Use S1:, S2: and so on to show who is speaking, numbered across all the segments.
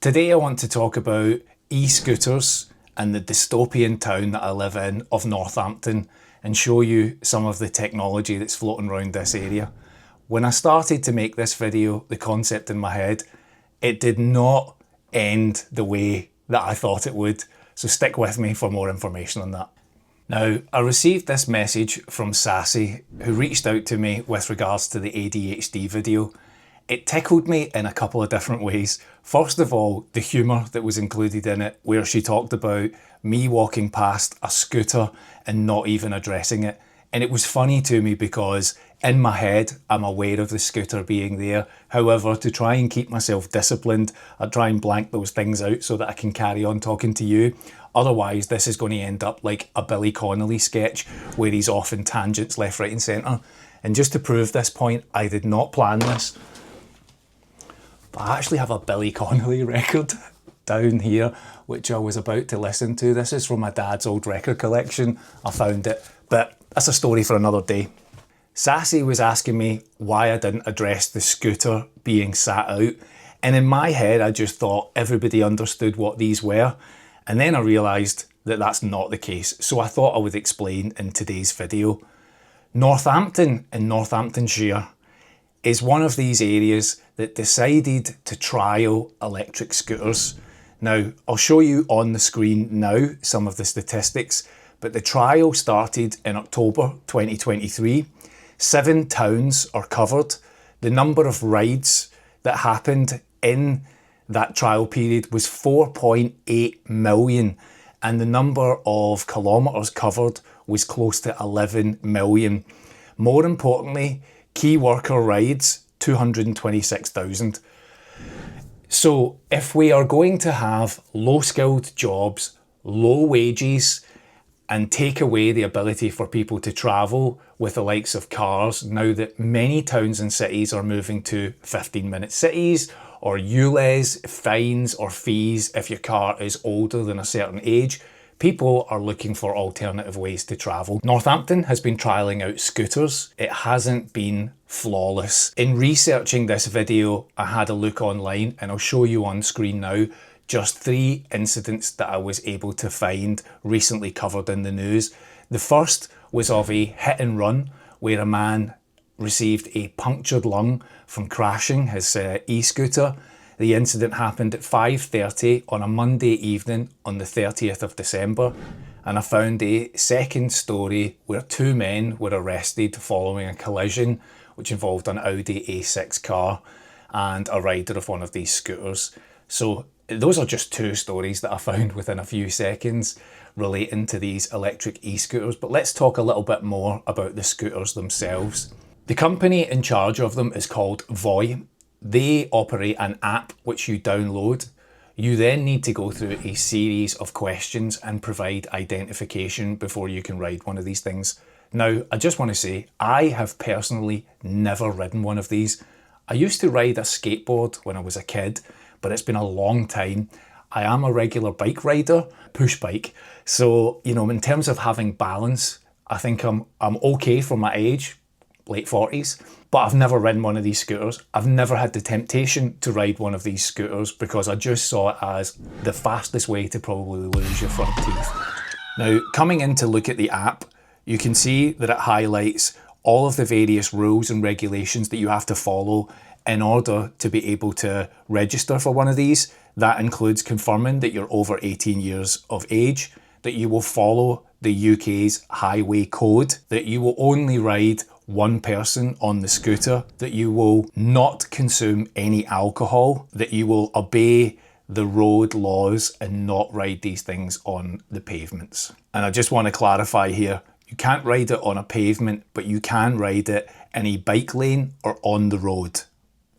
S1: Today I want to talk about e-scooters and the dystopian town that I live in of Northampton and show you some of the technology that's floating around this area. When I started to make this video, the concept in my head, it did not end the way that I thought it would, so stick with me for more information on that. Now, I received this message from Sassy, who reached out to me with regards to the ADHD video. It tickled me in a couple of different ways. First of all, the humour that was included in it, where she talked about me walking past a scooter and not even addressing it. And it was funny to me because in my head, I'm aware of the scooter being there. However, to try and keep myself disciplined, I try and blank those things out so that I can carry on talking to you. Otherwise, this is going to end up like a Billy Connolly sketch where he's off in tangents left, right and centre. And just to prove this point, I did not plan this. But I actually have a Billy Connolly record down here, which I was about to listen to. This is from my dad's old record collection. I found it, but that's a story for another day. Sassy was asking me why I didn't address the scooter being sat out. And in my head, I just thought everybody understood what these were. And then I realised that that's not the case. So I thought I would explain in today's video. Northampton in Northamptonshire is one of these areas that decided to trial electric scooters. Now, I'll show you on the screen now some of the statistics, but the trial started in October 2023. 7 towns are covered. The number of rides that happened in that trial period was 4.8 million, and the number of kilometres covered was close to 11 million. More importantly, key worker rides, 226,000. So if we are going to have low-skilled jobs, low wages, and take away the ability for people to travel with the likes of cars, now that many towns and cities are moving to 15-minute cities, or ULEZ, fines or fees if your car is older than a certain age, people are looking for alternative ways to travel. Northampton has been trialling out scooters. It hasn't been flawless. In researching this video, I had a look online and I'll show you on screen now just 3 incidents that I was able to find recently covered in the news. The first was of a hit and run where a man received a punctured lung from crashing his e-scooter. The incident happened at 5:30 on a Monday evening on the 30th of December, and I found a second story where 2 men were arrested following a collision which involved an Audi A6 car and a rider of one of these scooters. So those are just 2 stories that I found within a few seconds relating to these electric e-scooters, but let's talk a little bit more about the scooters themselves. The company in charge of them is called Voi. They operate an app which you download. You then need to go through a series of questions and provide identification before you can ride one of these things. Now, I just want to say, I have personally never ridden one of these. I used to ride a skateboard when I was a kid, but it's been a long time. I am a regular bike rider, push bike. So, you know, in terms of having balance, I think I'm okay for my age, late 40s, but I've never ridden one of these scooters. I've never had the temptation to ride one of these scooters because I just saw it as the fastest way to probably lose your front teeth. Now, coming in to look at the app, you can see that it highlights all of the various rules and regulations that you have to follow in order to be able to register for one of these. That includes confirming that you're over 18 years of age, that you will follow the UK's highway code, that you will only ride one person on the scooter, that you will not consume any alcohol, that you will obey the road laws and not ride these things on the pavements. And I just want to clarify here, you can't ride it on a pavement, but you can ride it in a bike lane or on the road.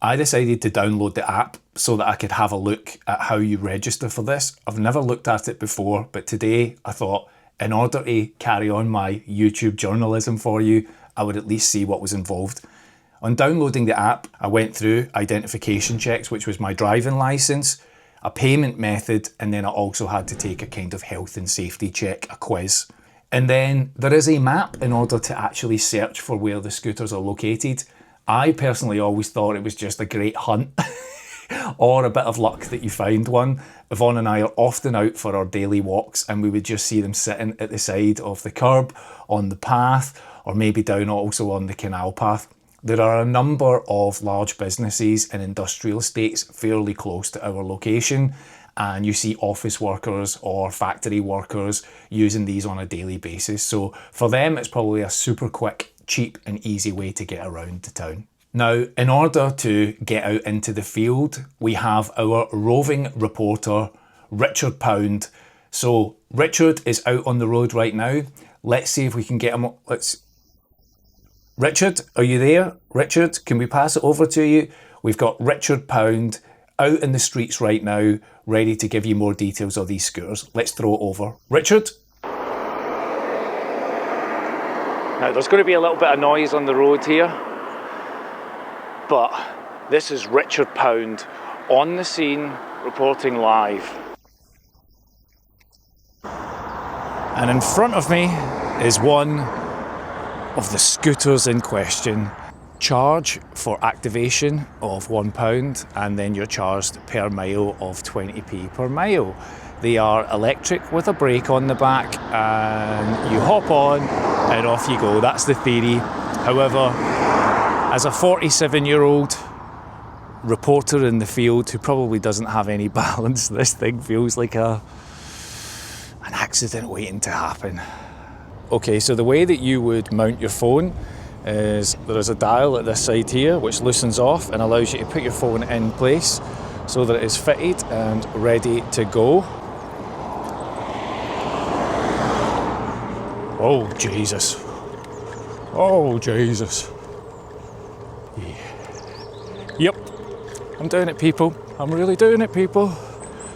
S1: I decided to download the app so that I could have a look at how you register for this. I've never looked at it before, but today I thought in order to carry on my YouTube journalism for you, I would at least see what was involved. On downloading the app, I went through identification checks, which was my driving licence, a payment method, and then I also had to take a kind of health and safety check, a quiz. And then there is a map in order to actually search for where the scooters are located. I personally always thought it was just a great hunt or a bit of luck that you found one. Yvonne and I are often out for our daily walks and we would just see them sitting at the side of the curb, on the path, or maybe down also on the canal path. There are a number of large businesses and industrial estates fairly close to our location, and you see office workers or factory workers using these on a daily basis. So for them, it's probably a super quick, cheap and easy way to get around to town. Now, in order to get out into the field, we have our roving reporter, Richard Pound. So Richard is out on the road right now. Let's see if we can get him. Richard, are you there? Richard, can we pass it over to you? We've got Richard Pound out in the streets right now, ready to give you more details of these scooters. Let's throw it over. Richard? Now, there's going to be a little bit of noise on the road here, but this is Richard Pound on the scene, reporting live. And in front of me is one of the scooters in question. Charge for activation of £1 and then you're charged per mile of 20p per mile. They are electric with a brake on the back and you hop on and off you go. That's the theory. However, as a 47-year-old reporter in the field who probably doesn't have any balance, this thing feels like an accident waiting to happen. Okay, so the way that you would mount your phone is there is a dial at this side here which loosens off and allows you to put your phone in place so that it is fitted and ready to go. Oh Jesus. Oh Jesus. Yeah. Yep, I'm doing it, people. I'm really doing it, people.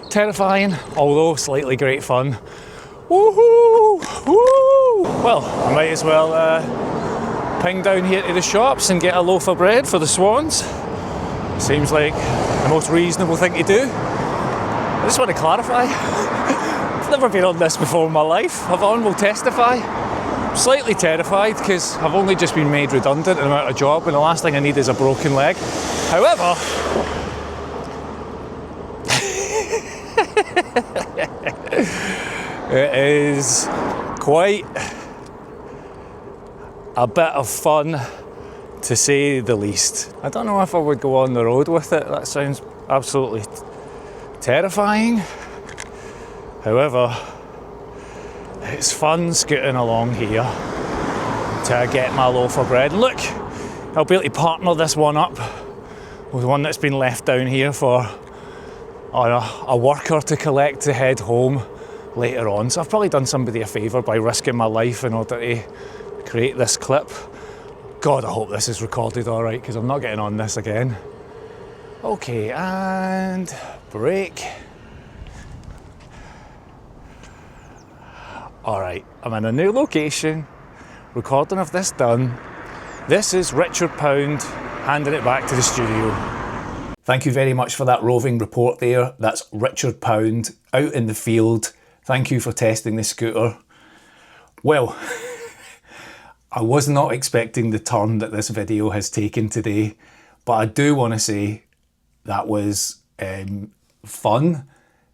S1: Terrifying, although slightly great fun. Woohoo! Woo! Well, I might as well ping down here to the shops and get a loaf of bread for the swans. Seems like the most reasonable thing to do. I just want to clarify, I've never been on this before in my life. Yvonne will testify. I'm slightly terrified because I've only just been made redundant and I'm out of a job and the last thing I need is a broken leg. However, it is quite a bit of fun, to say the least. I don't know if I would go on the road with it. That sounds absolutely terrifying. However, it's fun scooting along here to get my loaf of bread. Look, I'll be able to partner this one up with one that's been left down here for a worker to collect to head home later on. So I've probably done somebody a favour by risking my life in order to create this clip. God, I hope this is recorded all right because I'm not getting on this again. Okay, and brake. All right, I'm in a new location, recording of this done. This is Richard Pound handing it back to the studio. Thank you very much for that roving report there. That's Richard Pound out in the field. Thank you for testing the scooter. Well, I was not expecting the turn that this video has taken today, but I do want to say that was fun,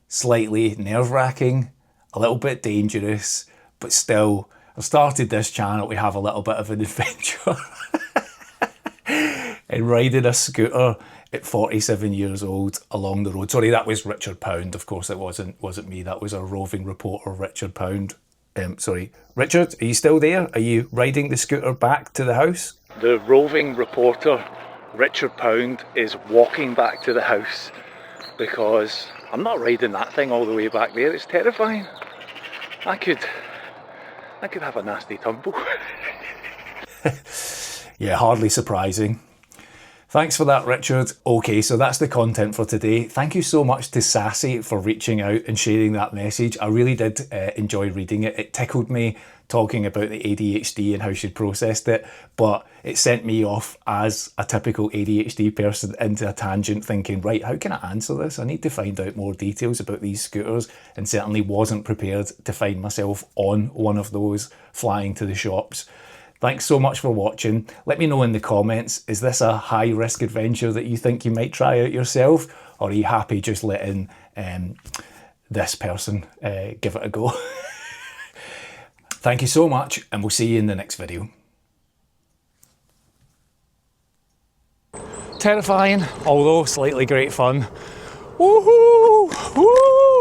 S1: slightly nerve-wracking, a little bit dangerous, but still, I've started this channel to have a little bit of an adventure. And riding a scooter at 47 years old along the road. Sorry, that was Richard Pound. Of course, it wasn't me. That was a roving reporter, Richard Pound. Sorry, Richard, are you still there? Are you riding the scooter back to the house? The roving reporter, Richard Pound, is walking back to the house because I'm not riding that thing all the way back there. It's terrifying. I could have a nasty tumble. Yeah, hardly surprising. Thanks for that, Richard. Okay, so that's the content for today. Thank you so much to Sassy for reaching out and sharing that message. I really did enjoy reading it. It tickled me talking about the ADHD and how she'd processed it, but it sent me off as a typical ADHD person into a tangent thinking, right, how can I answer this? I need to find out more details about these scooters, and certainly wasn't prepared to find myself on one of those flying to the shops. Thanks so much for watching. Let me know in the comments, is this a high risk adventure that you think you might try out yourself? or are you happy just letting this person give it a go? Thank you so much, and we'll see you in the next video. Terrifying, although slightly great fun. Woohoo! Woo!